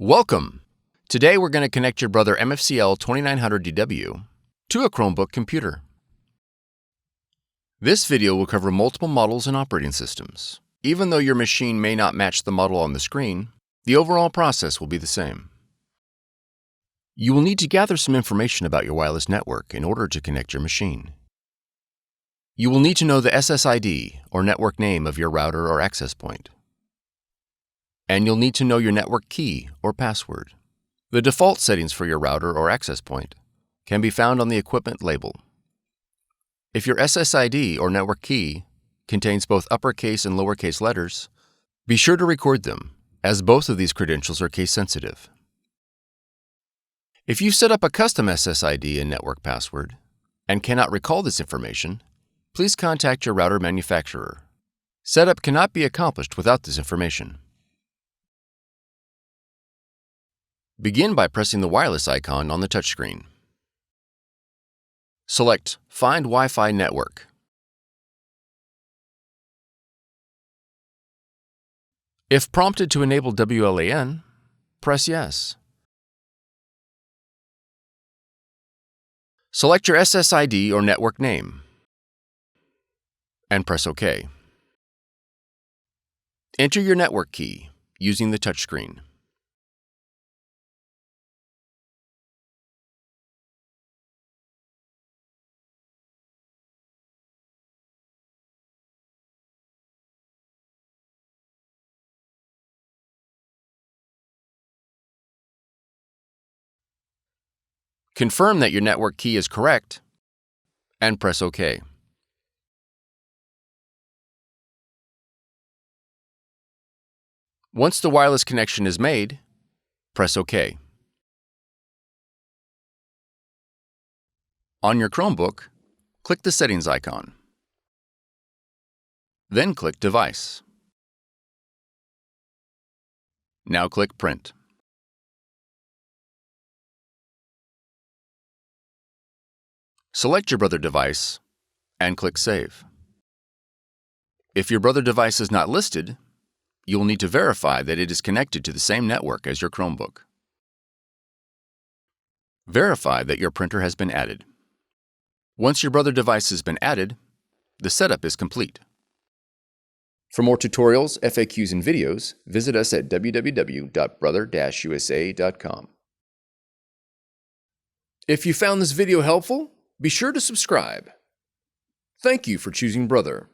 Welcome! Today we're going to connect your Brother MFCL2900DW to a Chromebook computer. This video will cover multiple models and operating systems. Even though your machine may not match the model on the screen, the overall process will be the same. You will need to gather some information about your wireless network in order to connect your machine. You will need to know the SSID or network name of your router or access point. And you'll need to know your network key or password. The default settings for your router or access point can be found on the equipment label. If your SSID or network key contains both uppercase and lowercase letters, be sure to record them, as both of these credentials are case sensitive. If you've set up a custom SSID and network password and cannot recall this information, please contact your router manufacturer. Setup cannot be accomplished without this information. Begin by pressing the wireless icon on the touchscreen. Select Find Wi-Fi Network. If prompted to enable WLAN, press Yes. Select your SSID or network name and press OK. Enter your network key using the touchscreen. Confirm that your network key is correct and press OK. Once the wireless connection is made, press OK. On your Chromebook, click the Settings icon. Then click Device. Now click Print. Select your Brother device and click Save. If your Brother device is not listed, you'll need to verify that it is connected to the same network as your Chromebook. Verify that your printer has been added. Once your Brother device has been added, the setup is complete. For more tutorials, FAQs, and videos, visit us at www.brother-usa.com. If you found this video helpful, be sure to subscribe. Thank you for choosing Brother.